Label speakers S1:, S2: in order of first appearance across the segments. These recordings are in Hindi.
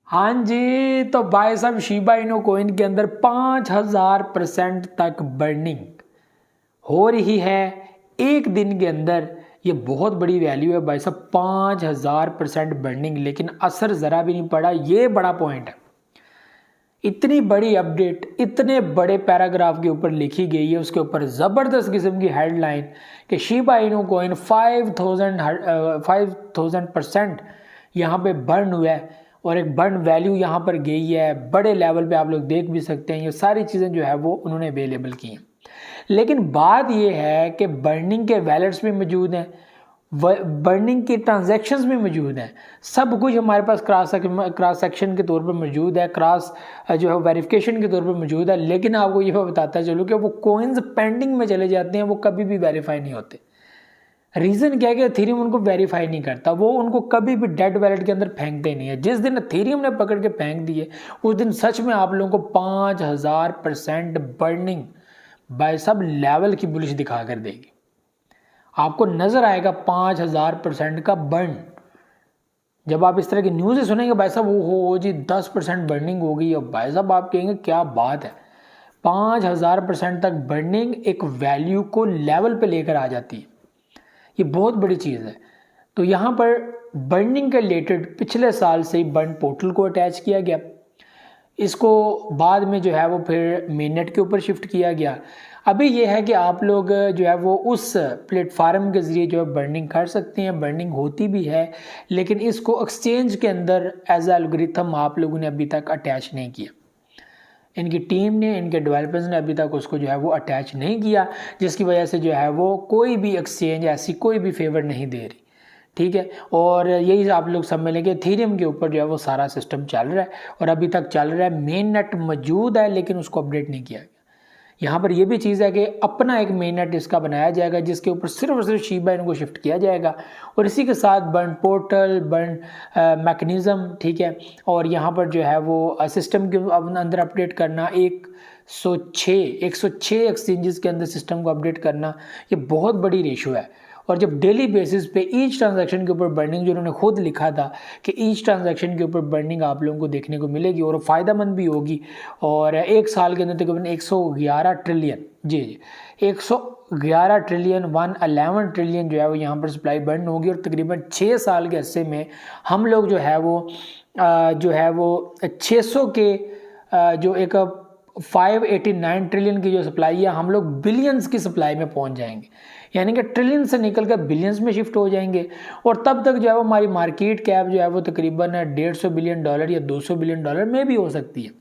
S1: हाँ जी, तो भाई साहब शिबा इनु कोइन के अंदर 5000% तक बर्निंग हो रही है एक दिन के अंदर। ये बहुत बड़ी वैल्यू है भाई साहब, 5000% बर्निंग, लेकिन असर ज़रा भी नहीं पड़ा। ये बड़ा पॉइंट है। इतनी बड़ी अपडेट इतने बड़े पैराग्राफ के ऊपर लिखी गई है, उसके ऊपर ज़बरदस्त किस्म की हेडलाइन कि शिबा इनु कोइन 5000% यहाँ पे बर्न हुआ है और एक बर्न वैल्यू यहाँ पर गई है। बड़े लेवल पे आप लोग देख भी सकते हैं। ये सारी चीज़ें जो है वो उन्होंने अवेलेबल की हैं। लेकिन बात ये है कि बर्निंग के वैलेट्स भी मौजूद हैं, बर्निंग की ट्रांजैक्शंस भी मौजूद हैं, सब कुछ हमारे पास क्रॉस सेक्शन के तौर पर मौजूद है, क्रॉस जो है वेरिफिकेशन के तौर पर मौजूद है। लेकिन आपको ये बताता चलूँ कि वो कॉइन्स पेंडिंग में चले जाते हैं, वो कभी भी वेरीफाई नहीं होते। रीज़न क्या है कि एथेरियम उनको वेरीफाई नहीं करता, वो उनको कभी भी डेड वैलेट के अंदर फेंकते नहीं है। जिस दिन एथेरियम ने पकड़ के फेंक दिए उस दिन सच में आप लोगों को 5000% बर्निंग बाय सब लेवल की बुलिश दिखा कर देगी। आपको नजर आएगा 5000% का बर्न। जब आप इस तरह की न्यूज़ सुनेंगे भाई साहब वो हो जी 10% बर्निंग हो गई, और भाई साहब आप कहेंगे क्या बात है। 5000% तक बर्निंग एक वैल्यू को लेवल पे लेकर आ जाती है, ये बहुत बड़ी चीज़ है। तो यहाँ पर बर्निंग के रिलेटेड पिछले साल से ही बर्न पोर्टल को अटैच किया गया, इसको बाद में जो है वो फिर मेननेट के ऊपर शिफ्ट किया गया। अभी ये है कि आप लोग जो है वो उस प्लेटफार्म के ज़रिए जो है बर्निंग कर सकते हैं, बर्निंग होती भी है, लेकिन इसको एक्सचेंज के अंदर एज एल्गोरिथम आप लोगों ने अभी तक अटैच नहीं किया। इनकी टीम ने, इनके डेवलपर्स ने अभी तक उसको जो है वो अटैच नहीं किया, जिसकी वजह से जो है वो कोई भी एक्सचेंज ऐसी कोई भी फेवर नहीं दे रही। ठीक है, और यही आप लोग सब मिलेंगे एथेरियम के ऊपर जो है वो सारा सिस्टम चल रहा है और अभी तक चल रहा है। मेन नेट मौजूद है लेकिन उसको अपडेट नहीं किया गया। यहाँ पर यह भी चीज़ है कि अपना एक मेन नेट इसका बनाया जाएगा जिसके ऊपर सिर्फ और सिर्फ शिबा इनको शिफ्ट किया जाएगा, और इसी के साथ बर्न पोर्टल, बर्न मैकेनिज़्म, ठीक है। और यहाँ पर जो है वो सिस्टम के अंदर अपडेट करना, 106 एक्सचेंजेस के अंदर सिस्टम को अपडेट करना, ये बहुत बड़ी रेशो है। और जब डेली बेसिस पे ईच ट्रांजैक्शन के ऊपर बर्निंग, जो उन्होंने खुद लिखा था कि ईच ट्रांजैक्शन के ऊपर बर्निंग आप लोगों को देखने को मिलेगी और फ़ायदेमंद भी होगी। और एक साल के अंदर तकरीबन 111 ट्रिलियन, जी 111 ट्रिलियन 111 ट्रिलियन जो है वो यहाँ पर सप्लाई बर्न होगी। और तकरीबन 6 साल के अरसे में हम लोग जो है वो 600 के जो एक 589 ट्रिलियन की जो सप्लाई है, हम लोग बिलियंस की सप्लाई में पहुंच जाएंगे, यानी कि ट्रिलियन से निकल कर बिलियंस में शिफ्ट हो जाएंगे। और तब तक जो है वो हमारी मार्केट कैप जो है वो तकरीबन $150 बिलियन या $200 बिलियन में भी हो सकती है।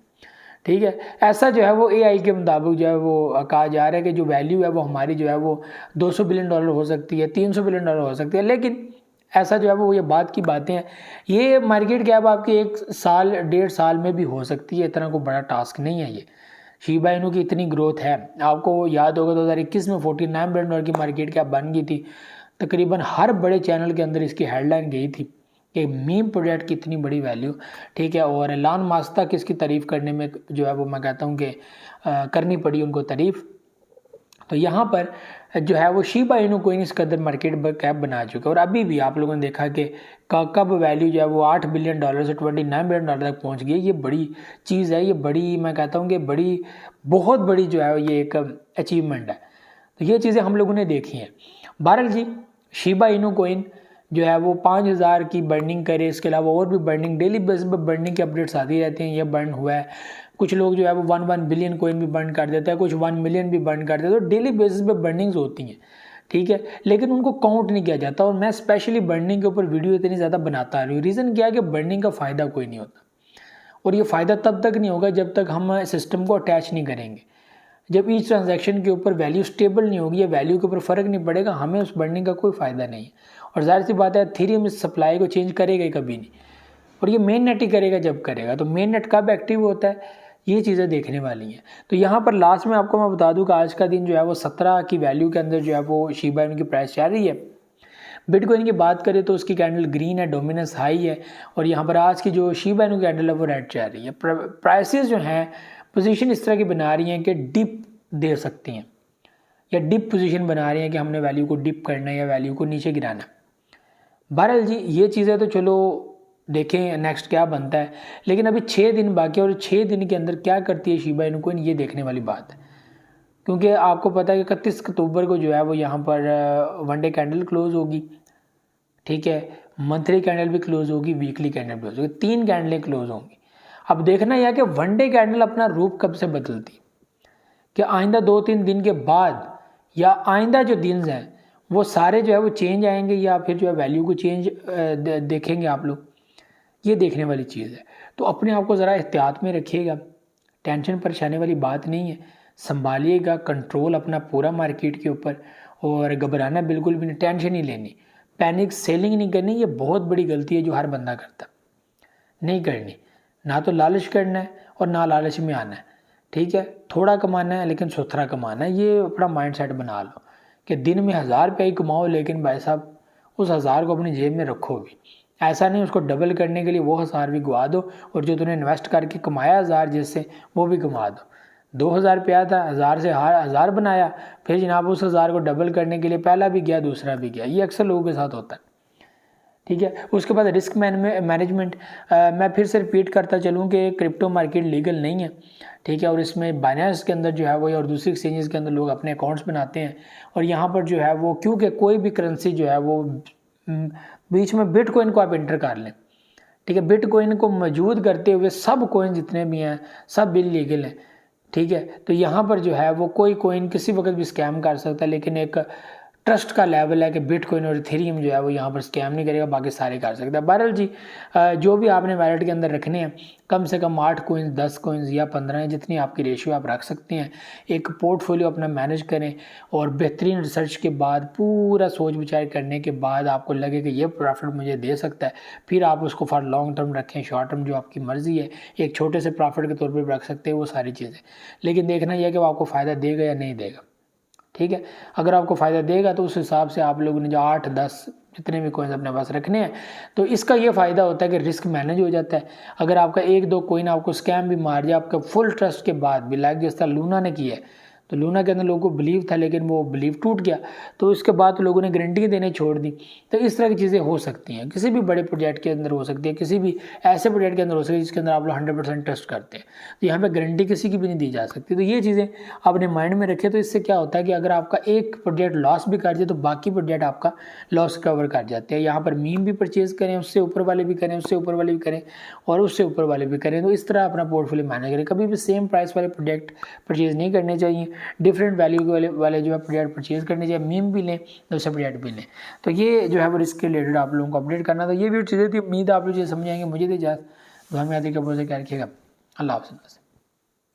S1: ठीक है, ऐसा जो है वो AI के मुताबिक जो है वो कहा जा रहा है कि जो वैल्यू है वो हमारी जो है वो $200 बिलियन हो सकती है, $300 बिलियन हो सकती है। लेकिन ऐसा जो है वो ये बात की बातें हैं, ये मार्केट कैप आपकी 1 साल 1.5 साल में भी हो सकती है, इतना कोई बड़ा टास्क नहीं है ये। शिबा इनु की इतनी ग्रोथ है, आपको याद होगा 2021 में $49 बिलियन की मार्केट कैप बन गई थी। तकरीबन हर बड़े चैनल के अंदर इसकी हेडलाइन गई थी कि मीम प्रोजेक्ट की इतनी बड़ी वैल्यू, ठीक है। और एलान मस्क तक इसकी तारीफ़ करने में जो है वो मैं कहता हूँ कि करनी पड़ी उनको तारीफ़। तो यहाँ पर जो है वो शिबा इनु कोइन इस कदर मार्केट कैप बना चुका है। और अभी भी आप लोगों ने देखा कि कब वैल्यू जो है वो $8 बिलियन से $29 बिलियन तक पहुँच गई। ये बड़ी चीज़ है, ये बड़ी, मैं कहता हूँ कि बड़ी, बहुत बड़ी जो है ये एक अचीवमेंट है। तो ये चीज़ें हम लोगों ने देखी हैं। बहरहाल जी, शिबा इनु कोइन जो है वो 5000 की बर्निंग करे, इसके अलावा और भी बर्निंग, डेली बेसिस पर बर्निंग के अपडेट्स आती रहती हैं। ये बर्न हुआ है, कुछ लोग जो है वो 1 बिलियन कोइन भी बर्न कर देते हैं, कुछ 1 मिलियन भी बर्न कर देते हैं। तो डेली बेसिस पे बर्निंग्स होती हैं, ठीक है, लेकिन उनको काउंट नहीं किया जाता। और मैं स्पेशली बर्निंग के ऊपर वीडियो इतनी ज़्यादा बनाता आ रही हूँ। रीज़न क्या है कि बर्निंग का फ़ायदा कोई नहीं होता, और ये फ़ायदा तब तक नहीं होगा जब तक हम सिस्टम को अटैच नहीं करेंगे। जब ईच ट्रांजैक्शन के ऊपर वैल्यू स्टेबल नहीं होगी या वैल्यू के ऊपर फ़र्क नहीं पड़ेगा, हमें उस बर्निंग का कोई फ़ायदा नहीं है। और जाहिर सी बात है एथेरियम इस सप्लाई को चेंज करेगा ही कभी नहीं, और ये मेन नेट ही करेगा जब करेगा। तो मेन नेट कब एक्टिव होता है, ये चीज़ें देखने वाली हैं। तो यहाँ पर लास्ट में आपको मैं बता दूँ कि आज का दिन जो है वो 17 की वैल्यू के अंदर जो है वो शिबा इनु की प्राइस चल रही है। बिटकॉइन की बात करें तो उसकी कैंडल ग्रीन है, डोमिनेंस हाई है, और यहाँ पर आज की जो शिबा इनु कैंडल है वो रेड चल रही है। प्राइसेस जो हैं पोजीशन इस तरह की बना रही हैं कि डिप दे सकती हैं, या डिप पोजीशन बना रही हैं कि हमने वैल्यू को डिप करना है या वैल्यू को नीचे गिराना है। बहरहाल जी, ये चीज़ें तो चलो देखें नेक्स्ट क्या बनता है। लेकिन अभी 6 दिन बाकी है और 6 दिन के अंदर क्या करती है शिबा इनु कॉइन, ये देखने वाली बात है। क्योंकि आपको पता है कि 31 अक्टूबर को जो है वो यहाँ पर वन डे कैंडल क्लोज होगी, ठीक है, मंथली कैंडल भी क्लोज होगी, वीकली कैंडल क्लोज होगी, 3 कैंडलें क्लोज होंगी। अब देखना यह कि वन डे कैंडल अपना रूप कब से बदलती, कि आइंदा 2-3 दिन के बाद या आइंदा जो दिन हैं वो सारे जो है वो चेंज आएंगे या फिर जो है वैल्यू को चेंज देखेंगे आप लोग, ये देखने वाली चीज़ है। तो अपने आप को ज़रा एहतियात में रखिएगा, टेंशन परेशानी वाली बात नहीं है, संभालिएगा कंट्रोल अपना पूरा मार्केट के ऊपर, और घबराना बिल्कुल भी नहीं, टेंशन नहीं लेनी, पैनिक सेलिंग नहीं करनी, ये बहुत बड़ी गलती है जो हर बंदा करता, नहीं करनी। ना तो लालच करना है और ना लालच में आना है, ठीक है, थोड़ा कमाना है लेकिन सुथरा कमाना है, ये अपना माइंड सेट बना लो कि दिन में 1000 रुपये ही कमाओ, लेकिन भाई साहब उस 1000 को अपनी जेब में रखो भी, ऐसा नहीं उसको डबल करने के लिए वो 1000 भी गवा दो और जो तूने इन्वेस्ट करके कमाया 1000 जिससे वो भी कमा दो। 2000 रुपया था, 1000 से 1000 बनाया, फिर जनाब उस 1000 को डबल करने के लिए पहला भी गया दूसरा भी गया, ये अक्सर लोगों के साथ होता है, ठीक है। उसके बाद रिस्क मैनेजमेंट, मैं फिर से रिपीट करता चलूँ कि क्रिप्टो मार्केट लीगल नहीं है, ठीक है, और इसमें बाइनेंस के अंदर जो है वो और दूसरी एक्सचेंजेस के अंदर लोग अपने अकाउंट्स बनाते हैं, और यहाँ पर जो है वो क्योंकि कोई भी करेंसी जो है वो बीच में बिटकॉइन को आप एंटर कर लें, ठीक है, बिटकॉइन को मौजूद करते हुए सब कॉइन जितने भी हैं सब इलीगल हैं, ठीक है। तो यहाँ पर जो है वो कोई कॉइन किसी वक्त भी स्कैम कर सकता है, लेकिन एक ट्रस्ट का लेवल है कि बिटकॉइन और इथेरियम जो है वो यहाँ पर स्कैम नहीं करेगा, बाकी सारे कर सकते हैं। बहरहाल जी जो भी आपने वैलेट के अंदर रखने हैं कम से कम 8 कॉइन्स 10 कॉइन्स या 15, जितनी आपकी रेशियो आप रख सकते हैं, एक पोर्टफोलियो अपना मैनेज करें और बेहतरीन रिसर्च के बाद पूरा सोच विचार करने के बाद आपको लगे कि ये प्रॉफिट मुझे दे सकता है, फिर आप उसको फॉर लॉन्ग टर्म रखें, शॉर्ट टर्म जो आपकी मर्जी है एक छोटे से प्रॉफिट के तौर पर रख सकते हैं, वो सारी चीज़ें। लेकिन देखना यह कि वो आपको फ़ायदा देगा या नहीं देगा, ठीक है। अगर आपको फ़ायदा देगा तो उस हिसाब से आप लोगों ने जो 8-10 जितने भी कॉइन्स अपने पास रखने हैं, तो इसका ये फ़ायदा होता है कि रिस्क मैनेज हो जाता है। अगर आपका 1-2 कॉइन आपको स्कैम भी मार जाए आपका फुल ट्रस्ट के बाद भी, लाइक जिस तरह लूना ने किया है, तो लूना के अंदर लोगों को बिलीव था लेकिन वो बिलीव टूट गया, तो इसके बाद तो लोगों ने गारंटी देने छोड़ दी। तो इस तरह की चीज़ें हो सकती हैं, किसी भी बड़े प्रोजेक्ट के अंदर हो सकती है, किसी भी ऐसे प्रोजेक्ट के अंदर हो सकती है जिसके अंदर आप लोग 100% ट्रस्ट करते हैं, तो यहाँ पे गारंटी किसी की भी नहीं दी जा सकती। तो ये चीज़ें अपने माइंड में रखें, तो इससे क्या होता है कि अगर आपका एक प्रोजेक्ट लॉस भी कर जाए तो बाकी प्रोजेक्ट आपका लॉस कवर कर जाते हैं। यहाँ पर मीम भी परचेज़ करें, उससे ऊपर वाले भी करें, उससे ऊपर वाले भी करें और उससे ऊपर वाले भी करें, तो इस तरह अपना पोर्टफोलियो मैनेज करें। कभी भी सेम प्राइस वाले प्रोजेक्ट परचेज़ नहीं करने चाहिए, डिफरेंट वैल्यू वाले जो है प्रोजेक्ट परचेज करने चाहिए, मीम भी लें दूसरे प्रोजेक्ट भी लें। तो ये जो है वो रिस्क के रिलेटेड आप लोगों को अपडेट करना था। ये भी चीज़ें थी, उम्मीद आप लोग ये समझ आएंगे। मुझे तो इजाज़त, दुआ में याद रखिएगा, क्या रखिएगा, अल्लाह हाफ़िज़।